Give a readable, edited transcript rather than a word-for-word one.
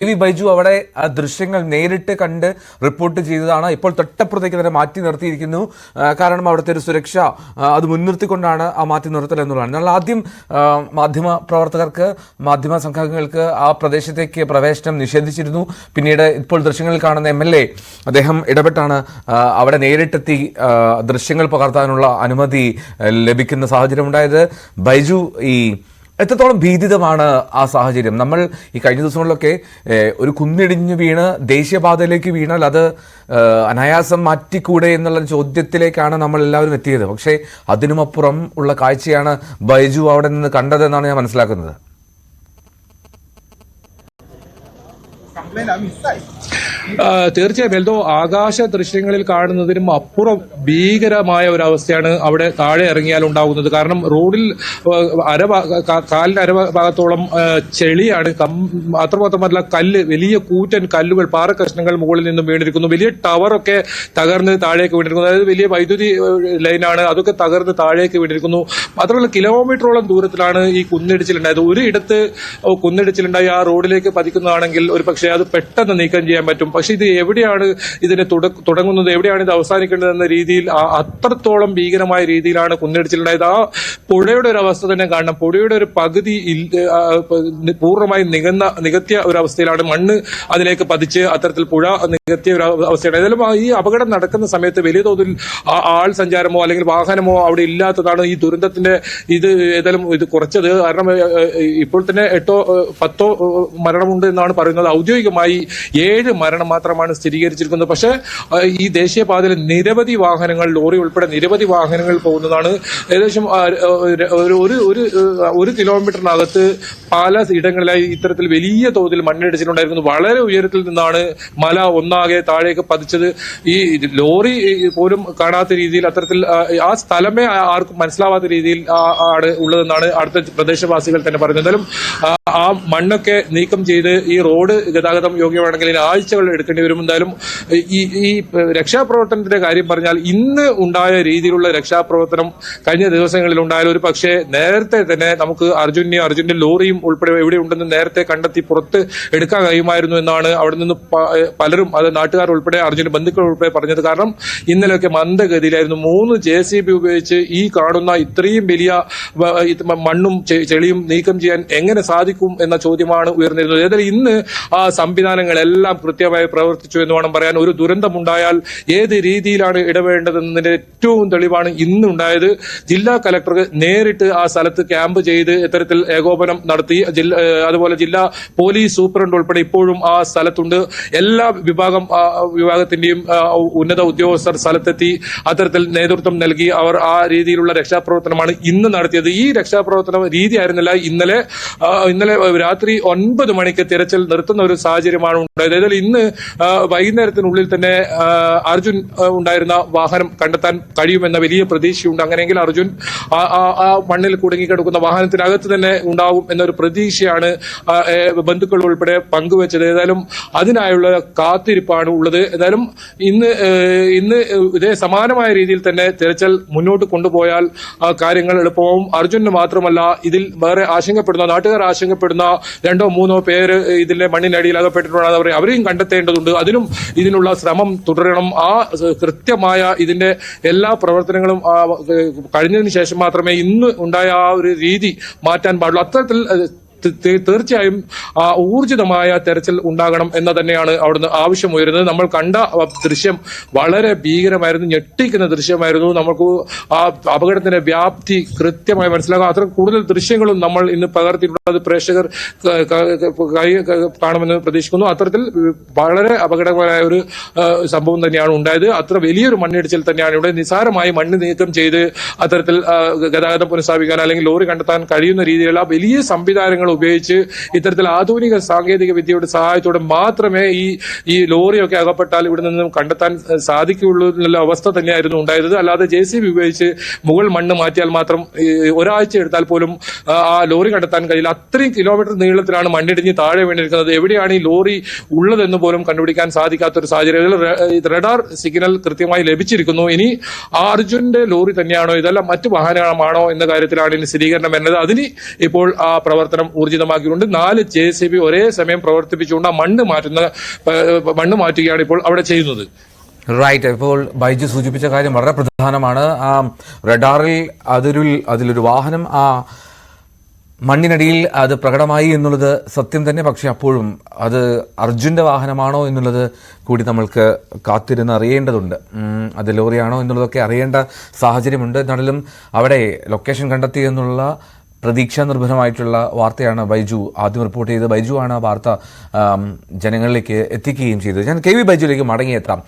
ബൈജു അവിടെ ആ ദൃശ്യങ്ങൾ നേരിട്ട് കണ്ട് റിപ്പോർട്ട് ചെയ്തതാണ്. ഇപ്പോൾ തൊട്ടപ്പുറത്തേക്ക് തന്നെ മാറ്റി നിർത്തിയിരിക്കുന്നു. കാരണം അവിടുത്തെ ഒരു സുരക്ഷ അത് മുൻനിർത്തിക്കൊണ്ടാണ് ആ മാറ്റി നിർത്തൽ എന്നുള്ളതാണ്. എന്നാൽ ആദ്യം മാധ്യമ പ്രവർത്തകർക്ക്, മാധ്യമ സംഘങ്ങൾക്ക് ആ പ്രദേശത്തേക്ക് പ്രവേശനം നിഷേധിച്ചിരുന്നു. പിന്നീട് ഇപ്പോൾ ദൃശ്യങ്ങളിൽ കാണുന്ന MLA അദ്ദേഹം ഇടപെട്ടാണ് അവിടെ നേരിട്ടെത്തി ദൃശ്യങ്ങൾ പകർത്താനുള്ള അനുമതി ലഭിക്കുന്ന സാഹചര്യം ഉണ്ടായത്. ബൈജു, എത്രത്തോളം ഭീതിതമാണ് ആ സാഹചര്യം? നമ്മൾ ഈ കഴിഞ്ഞ ദിവസങ്ങളിലൊക്കെ ഒരു കുന്നിടിഞ്ഞു വീണ് ദേശീയപാതയിലേക്ക് വീണാൽ അത് അനായാസം മാറ്റിക്കൂടെ എന്നുള്ള ചോദ്യത്തിലേക്കാണ് നമ്മൾ എല്ലാവരും എത്തിയത്. പക്ഷേ അതിനുമപ്പുറം ഉള്ള കാഴ്ചയാണ് ബൈജു അവിടെ നിന്ന് കണ്ടതെന്നാണ് ഞാൻ മനസ്സിലാക്കുന്നത്. തീർച്ചയായും എന്തോ ആകാശ ദൃശ്യങ്ങളിൽ കാണുന്നതിനും അപ്പുറം ഭീകരമായ ഒരു അവസ്ഥയാണ് അവിടെ താഴെ ഇറങ്ങിയാൽ ഉണ്ടാകുന്നത്. കാരണം റോഡിൽ കാലിന്റെ അരഭാഗത്തോളം ചെളിയാണ്. മാത്രമല്ല വലിയ കൂറ്റൻ കല്ലുകൾ, പാറക്കഷ്ണങ്ങൾ മുകളിൽ നിന്നും വീണിരിക്കുന്നു. വലിയ ടവറൊക്കെ തകർന്ന് താഴേക്ക് വീണിരിക്കുന്നു. അതായത് വലിയ വൈദ്യുതി ലൈനാണ്, അതൊക്കെ തകർന്ന് താഴേക്ക് വീണിരിക്കുന്നു. മാത്രമല്ല കിലോമീറ്ററോളം ദൂരത്തിലാണ് ഈ കുന്നിടിച്ചിലുണ്ടായത്. ഒരിടത്ത് കുന്നിടിച്ചിലുണ്ടായി ആ റോഡിലേക്ക് പതിക്കുന്നതാണെങ്കിൽ ഒരു പക്ഷേ അത് പെട്ടെന്ന് നീക്കം ചെയ്യാൻ പറ്റും. പക്ഷെ ഇത് എവിടെയാണ് ഇതിനെ തുടങ്ങുന്നത്, എവിടെയാണ് ഇത് അവസാനിക്കേണ്ടത് എന്ന രീതിയിൽ അത്രത്തോളം ഭീകരമായ രീതിയിലാണ് കുന്നിടിച്ചിലുണ്ടായത്. ആ പുഴയുടെ ഒരു അവസ്ഥ തന്നെ കാണണം. പുഴയുടെ ഒരു പകുതി പൂർണ്ണമായി നികത്തിയ ഒരു അവസ്ഥയിലാണ്. മണ്ണ് അതിലേക്ക് പതിച്ച് അത്തരത്തിൽ പുഴ നികത്തിയ ഒരു അവസ്ഥയാണ്. ഏതായാലും ഈ അപകടം നടക്കുന്ന സമയത്ത് വലിയ തോതിൽ ആൾ സഞ്ചാരമോ അല്ലെങ്കിൽ വാഹനമോ അവിടെ ഇല്ലാത്തതാണ് ഈ ദുരന്തത്തിന്റെ ഏതായാലും ഇത് കുറച്ചത്. കാരണം ഇപ്പോൾ തന്നെ 8-10 മരണമുണ്ട് എന്നാണ് പറയുന്നത്. ഔദ്യോഗികമായി 7 മരണം മാത്രമാണ് സ്ഥിരീകരിച്ചിരിക്കുന്നത്. പക്ഷേ ഈ ദേശീയപാതയിൽ നിരവധി വാഹനങ്ങൾ, ലോറി ഉൾപ്പെടെ നിരവധി വാഹനങ്ങൾ പോകുന്നതാണ്. ഏകദേശം 1 കിലോമീറ്ററിനകത്ത് പല ഇടങ്ങളിലായി ഇത്തരത്തിൽ വലിയ തോതിൽ മണ്ണിടിച്ചിട്ടുണ്ടായിരുന്നു. വളരെ ഉയരത്തിൽ നിന്നാണ് മല ഒന്നാകെ താഴേക്ക് പതിച്ചത്. ഈ ലോറി പോലും കാണാത്ത രീതിയിൽ, അത്തരത്തിൽ ആ സ്ഥലമേ ആർക്കും മനസ്സിലാവാത്ത രീതിയിൽ ആണ് ഉള്ളതെന്നാണ് അടുത്ത പ്രദേശവാസികൾ തന്നെ പറയുന്നത്. എന്തായാലും ആ മണ്ണൊക്കെ നീക്കം ചെയ്ത് ഈ റോഡ് ഗതാഗതം യോഗ്യമാണെങ്കിൽ ആഴ്ചകൾ എടുക്കേണ്ടി വരും. എന്തായാലും ഈ രക്ഷാപ്രവർത്തനത്തിന്റെ കാര്യം പറഞ്ഞാൽ ഇന്ന് ഉണ്ടായ രീതിയിലുള്ള രക്ഷാപ്രവർത്തനം കഴിഞ്ഞ ദിവസങ്ങളിൽ ഉണ്ടായാലും ഒരു പക്ഷേ നേരത്തെ തന്നെ നമുക്ക് അർജുന്റെ ലോറിയും ഉൾപ്പെടെ എവിടെ ഉണ്ടെന്ന് നേരത്തെ കണ്ടെത്തി പുറത്ത് എടുക്കാൻ കഴിയുമായിരുന്നു എന്നാണ് അവിടെ നിന്ന് പലരും, അത് നാട്ടുകാർ ഉൾപ്പെടെ അർജുന്റെ ബന്ധുക്കൾ ഉൾപ്പെടെ പറഞ്ഞത്. കാരണം ഇന്നലെയൊക്കെ മന്ദഗതിയിലായിരുന്നു. 3 JCB ഉപയോഗിച്ച് ഈ കാണുന്ന ഇത്രയും വലിയ മണ്ണും ചെളിയും നീക്കം ചെയ്യാൻ എങ്ങനെ സാധിക്കും എന്ന ചോദ്യമാണ് ഉയർന്നിരുന്നത്. ഏതായാലും ഇന്ന് ആ സംവിധാനങ്ങളെല്ലാം കൃത്യമായി പ്രവർത്തിച്ചു എന്ന് വേണം പറയാൻ. ഒരു ദുരന്തമുണ്ടായാൽ ഏത് രീതിയിലാണ് ഇടപെടേണ്ടതെന്നതിന്റെ ഏറ്റവും തെളിവാണ് ഇന്നുണ്ടായത്. ജില്ലാ കലക്ടർ നേരിട്ട് ആ സ്ഥലത്ത് ക്യാമ്പ് ചെയ്ത് ഇത്തരത്തിൽ ഏകോപനം നടത്തി. അതുപോലെ ജില്ലാ പോലീസ് സൂപ്രണ്ട് ഉൾപ്പെടെ ഇപ്പോഴും ആ സ്ഥലത്തുണ്ട്. എല്ലാ വിഭാഗത്തിന്റെയും ഉന്നത ഉദ്യോഗസ്ഥർ സ്ഥലത്തെത്തി അത്തരത്തിൽ നേതൃത്വം നൽകി അവർ ആ രീതിയിലുള്ള രക്ഷാപ്രവർത്തനമാണ് ഇന്ന് നടത്തിയത്. ഈ രക്ഷാപ്രവർത്തന രീതി ആയിരുന്നില്ല ഇന്നലെ രാത്രി 9 മണിക്ക് തിരച്ചിൽ നിർത്തുന്ന ഒരു സാഹചര്യമാണ് ഉണ്ടായത്. ഏതായാലും ഇന്ന് വൈകുന്നേരത്തിനുള്ളിൽ തന്നെ അർജുൻ ഉണ്ടായിരുന്ന വാഹനം കണ്ടെത്താൻ കഴിയുമെന്ന വലിയ പ്രതീക്ഷയുണ്ട്. അങ്ങനെയെങ്കിൽ അർജുൻ ആ മണ്ണിൽ കുടുങ്ങിക്കിടക്കുന്ന വാഹനത്തിനകത്ത് തന്നെ ഉണ്ടാവും എന്നൊരു പ്രതീക്ഷയാണ് ബന്ധുക്കൾ ഉൾപ്പെടെ പങ്കുവച്ചത്. ഏതായാലും അതിനായുള്ള കാത്തിരിപ്പാണ് ഉള്ളത്. ഏതായാലും ഇന്ന് ഇതേ സമാനമായ രീതിയിൽ തന്നെ തിരച്ചിൽ മുന്നോട്ട് കൊണ്ടുപോയാൽ കാര്യങ്ങൾ എളുപ്പമാവും. അർജുന് മാത്രമല്ല, ഇതിൽ വേറെ നാട്ടുകാർ ആശങ്കപ്പെടുന്ന 2-3 പേര് ഇതിന്റെ മണ്ണിനടിയിൽ അകപ്പെട്ടിട്ടുണ്ടെന്ന് പറയും. അവരെയും കണ്ടെത്തേണ്ടതുണ്ട്. ഇതിനുള്ള ശ്രമം തുടരണം. ആ കൃത്യമായ ഇതിന്റെ എല്ലാ പ്രവർത്തനങ്ങളും കഴിഞ്ഞതിന് ശേഷം മാത്രമേ ഇന്ന് ഉണ്ടായ ആ ഒരു രീതി മാറ്റാൻ പാടുള്ളൂ. അത്തരത്തിൽ തീർച്ചയായും ഊർജിതമായ തെരച്ചിൽ ഉണ്ടാകണം എന്ന് തന്നെയാണ് അവിടുന്ന് ആവശ്യമുയരുന്നത്. നമ്മൾ കണ്ട ദൃശ്യം വളരെ ഭീകരമായിരുന്നു, ഞെട്ടിക്കുന്ന ദൃശ്യമായിരുന്നു. നമുക്ക് ആ അപകടത്തിന്റെ വ്യാപ്തി കൃത്യമായി മനസ്സിലാക്കാം. അത്ര കൂടുതൽ ദൃശ്യങ്ങളും നമ്മൾ ഇന്ന് പകർത്തിയിട്ടുള്ളത് പ്രേക്ഷകർ കാണുമെന്ന് പ്രതീക്ഷിക്കുന്നു. അത്തരത്തിൽ വളരെ അപകടകരമായ ഒരു സംഭവം തന്നെയാണ് ഉണ്ടായത്. അത്ര വലിയൊരു മണ്ണിടിച്ചിൽ തന്നെയാണ് ഇവിടെ. നിസാരമായി മണ്ണ് നീക്കം ചെയ്ത് അത്തരത്തിൽ ഗതാഗതം പുനഃസ്ഥാപിക്കാൻ അല്ലെങ്കിൽ ലോറി കണ്ടെത്താൻ കഴിയുന്ന രീതിയിലുള്ള വലിയ സംവിധാനങ്ങൾ ഉപയോഗിച്ച് ഇത്തരത്തിൽ ആധുനിക സാങ്കേതിക വിദ്യയുടെ സഹായത്തോടെ മാത്രമേ ഈ ലോറിയൊക്കെ അകപ്പെട്ടാൽ ഇവിടെ നിന്നും കണ്ടെത്താൻ സാധിക്കുകയുള്ളൂ എന്നുള്ള അവസ്ഥ തന്നെയായിരുന്നു ഉണ്ടായത്. അല്ലാതെ JCB ഉപയോഗിച്ച് മുകൾ മണ്ണ് മാറ്റിയാൽ മാത്രം ഒരാഴ്ച എടുത്താൽ പോലും ആ ലോറി കണ്ടെത്താൻ കഴിയില്ല. അത്രയും കിലോമീറ്റർ നീളത്തിലാണ് മണ്ണിടിഞ്ഞ് താഴെ വീണിരിക്കുന്നത്. എവിടെയാണ് ഈ ലോറി ഉള്ളതെന്ന് പോലും കണ്ടുപിടിക്കാൻ സാധിക്കാത്തൊരു സാഹചര്യത്തിൽ റഡാർ സിഗ്നൽ കൃത്യമായി ലഭിച്ചിരിക്കുന്നു. ഇനി അർജുന്റെ ലോറി തന്നെയാണോ ഇതെല്ലാം മറ്റു വാഹനമാണോ എന്ന കാര്യത്തിലാണ് ഇനി സ്ഥിരീകരണം വരുന്നത്. അതിന് ഇപ്പോൾ ആ പ്രവർത്തനം ഊർജിതമാക്കിയിട്ടുണ്ട്. 4 JCB ഒരേ സമയം പ്രവർത്തിപ്പിച്ചുകൊണ്ട് ആ മണ്ണ് മാറ്റുകയാണ് ഇപ്പോൾ അവിടെ ചെയ്യുന്നത്. റൈറ്റ്. ഇപ്പോൾ ബൈജു സൂചിപ്പിച്ച കാര്യം വളരെ പ്രധാനമാണ്. ആ റഡാറിൽ അതിലൊരു വാഹനം ആ മണ്ണിനടിയിൽ അത് പ്രകടമായി എന്നുള്ളത് സത്യം തന്നെ. പക്ഷെ അപ്പോഴും അത് അർജുന്റെ വാഹനമാണോ എന്നുള്ളത് കൂടി നമ്മൾക്ക് കാത്തിരുന്ന് അറിയേണ്ടതുണ്ട്. അത് ലോറിയാണോ എന്നുള്ളതൊക്കെ അറിയേണ്ട സാഹചര്യമുണ്ട്. എന്നാലും അവിടെ ലൊക്കേഷൻ കണ്ടെത്തി എന്നുള്ള പ്രതീക്ഷാ നിർഭരമായിട്ടുള്ള വാർത്തയാണ് ബൈജു ആദ്യം റിപ്പോർട്ട് ചെയ്തത്. ബൈജു ആണ് ആ വാർത്ത ജനങ്ങളിലേക്ക് എത്തിക്കുകയും ചെയ്തത്. ഞാൻ KV ബൈജുവിലേക്ക് മടങ്ങിയെത്താം.